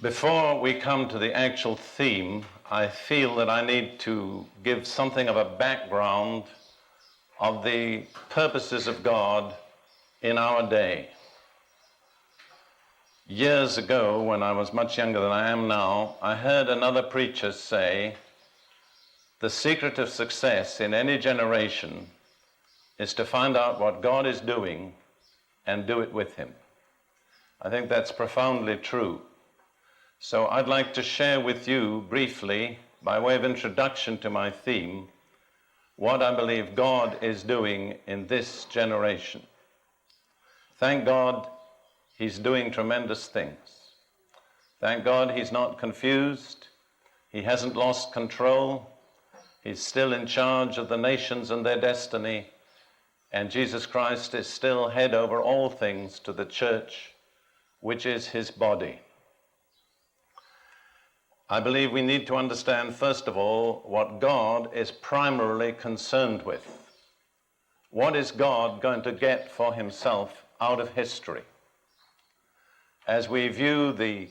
Before we come to the actual theme, I feel that I need to give something of a background of the purposes of God in our day. Years ago, when I was much younger than I am now, I heard another preacher say, the secret of success in any generation is to find out what God is doing and do it with him. I think that's profoundly true. So I'd like to share with you briefly, by way of introduction to my theme, what I believe God is doing in this generation. Thank God he's doing tremendous things. Thank God he's not confused. He hasn't lost control. He's still in charge of the nations and their destiny. And Jesus Christ is still head over all things to the church, which is his body. I believe we need to understand, first of all, what God is primarily concerned with. What is God going to get for himself out of history? As we view the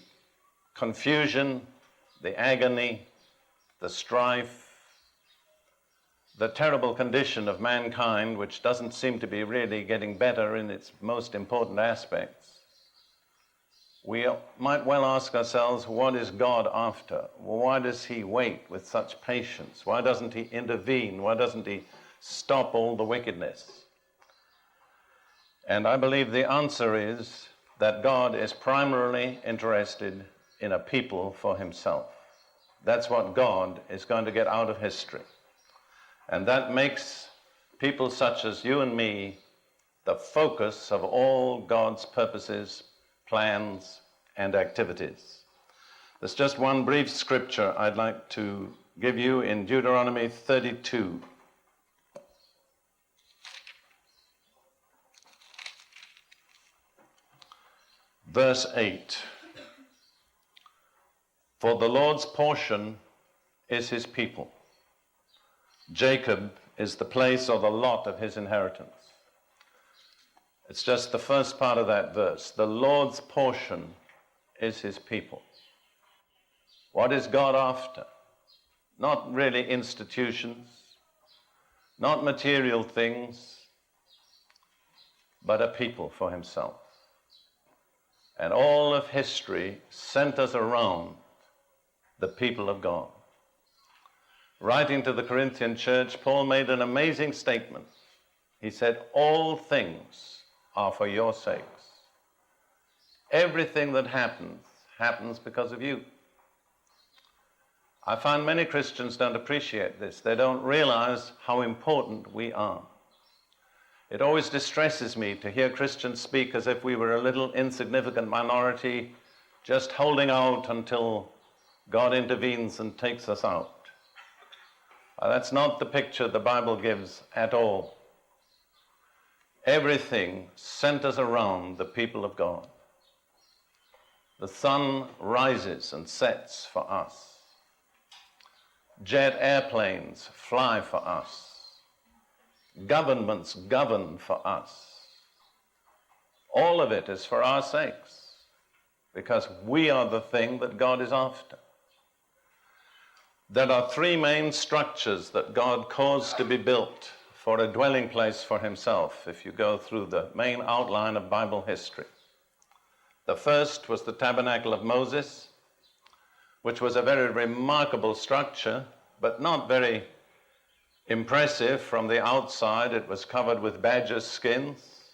confusion, the agony, the strife, the terrible condition of mankind, which doesn't seem to be really getting better in its most important aspects, we might well ask ourselves, what is God after? Why does he wait with such patience? Why doesn't he intervene? Why doesn't he stop all the wickedness? And I believe the answer is that God is primarily interested in a people for himself. That's what God is going to get out of history. And that makes people such as you and me the focus of all God's purposes, plans, and activities. There's just one brief scripture I'd like to give you in Deuteronomy 32. Verse 8. For the Lord's portion is his people. Jacob is the place or the lot of his inheritance. It's just the first part of that verse. The Lord's portion is his people. What is God after? Not really institutions, not material things, but a people for himself. And all of history centers around the people of God. Writing to the Corinthian church, Paul made an amazing statement. He said, all things are for your sakes. Everything that happens because of you. I find many Christians don't appreciate this. They don't realize how important we are. It always distresses me to hear Christians speak as if we were a little insignificant minority just holding out until God intervenes and takes us out. That's not the picture the Bible gives at all. Everything centers around the people of God. The sun rises and sets for us. Jet airplanes fly for us. Governments govern for us. All of it is for our sakes, because we are the thing that God is after. There are three main structures that God caused to be built for a dwelling place for himself, if you go through the main outline of Bible history. The first was the tabernacle of Moses, which was a very remarkable structure, but not very impressive from the outside. It was covered with badger skins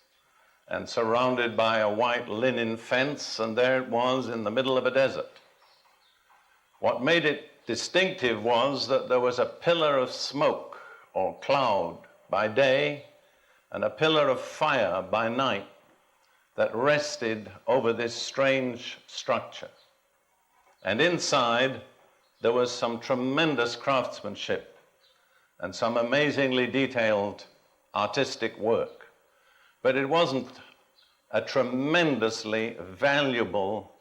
and surrounded by a white linen fence, and there it was in the middle of a desert. What made it distinctive was that there was a pillar of smoke or cloud by day and a pillar of fire by night that rested over this strange structure. And inside there was some tremendous craftsmanship and some amazingly detailed artistic work. But it wasn't a tremendously valuable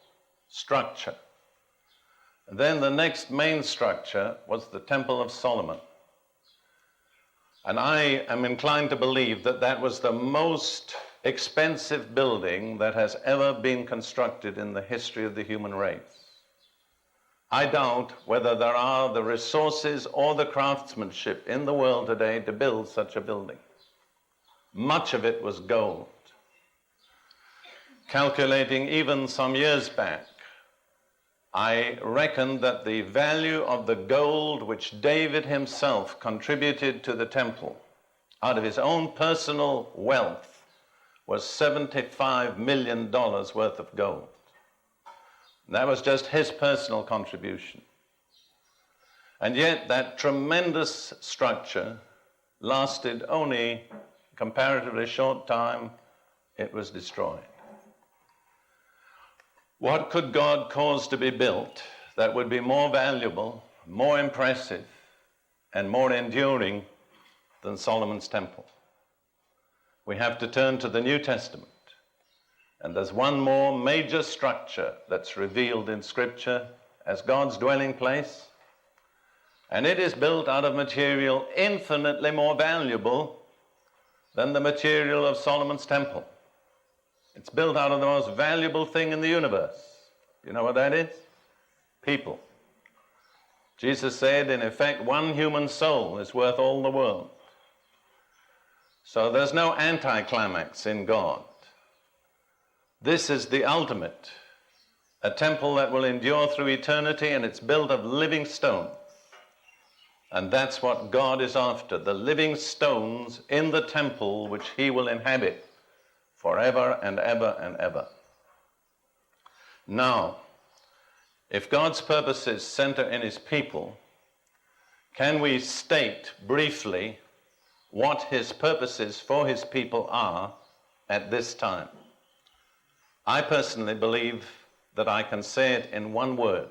structure. And then the next main structure was the Temple of Solomon. And I am inclined to believe that that was the most expensive building that has ever been constructed in the history of the human race. I doubt whether there are the resources or the craftsmanship in the world today to build such a building. Much of it was gold. Calculating even some years back, I reckon that the value of the gold which David himself contributed to the temple out of his own personal wealth was $75 million worth of gold. That was just his personal contribution. And yet that tremendous structure lasted only a comparatively short time. It was destroyed. What could God cause to be built that would be more valuable, more impressive, and more enduring than Solomon's temple? We have to turn to the New Testament. And there's one more major structure that's revealed in Scripture as God's dwelling place, and it is built out of material infinitely more valuable than the material of Solomon's temple. It's built out of the most valuable thing in the universe. You know what that is? People. Jesus said, in effect, one human soul is worth all the world. So there's no anticlimax in God. This is the ultimate, a temple that will endure through eternity, and it's built of living stones. And that's what God is after, the living stones in the temple which he will inhabit forever and ever and ever. Now, if God's purposes center in his people, can we state briefly what his purposes for his people are at this time? I personally believe that I can say it in one word,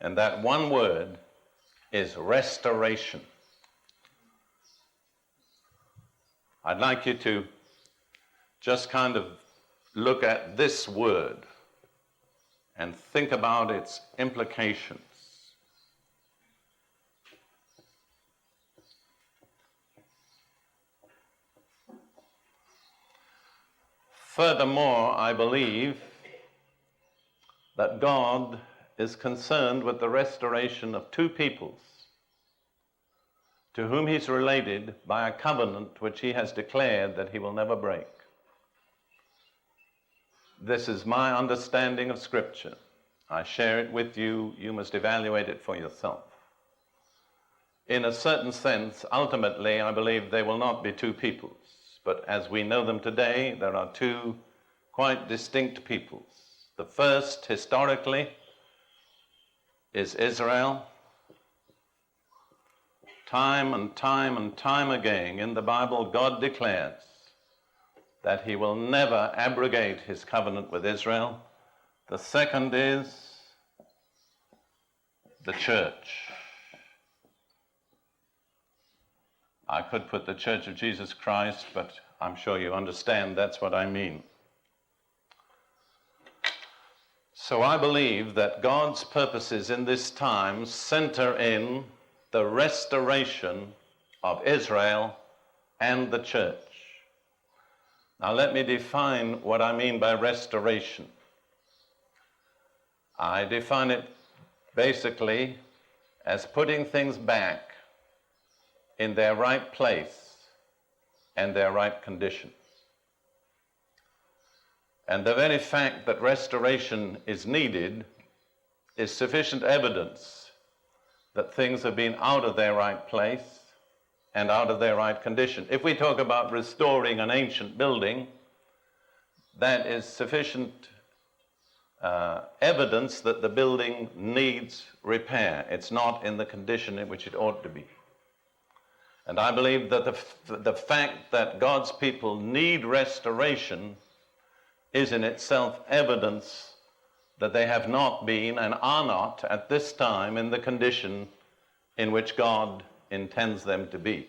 and that one word is restoration. I'd like you to just kind of look at this word and think about its implications. Furthermore, I believe that God is concerned with the restoration of two peoples to whom he's related by a covenant which he has declared that he will never break. This is my understanding of Scripture. I share it with you. You must evaluate it for yourself. In a certain sense, ultimately, I believe they will not be two peoples. But as we know them today, there are two quite distinct peoples. The first, historically, is Israel. Time and time and time again in the Bible, God declares that he will never abrogate his covenant with Israel. The second is the church. I could put the Church of Jesus Christ, but I'm sure you understand that's what I mean. So I believe that God's purposes in this time center in the restoration of Israel and the church. Now let me define what I mean by restoration. I define it basically as putting things back in their right place and their right condition. And the very fact that restoration is needed is sufficient evidence that things have been out of their right place and out of their right condition. If we talk about restoring an ancient building, that is sufficient evidence that the building needs repair. It's not in the condition in which it ought to be. And I believe that the fact that God's people need restoration is in itself evidence that they have not been and are not at this time in the condition in which God intends them to be.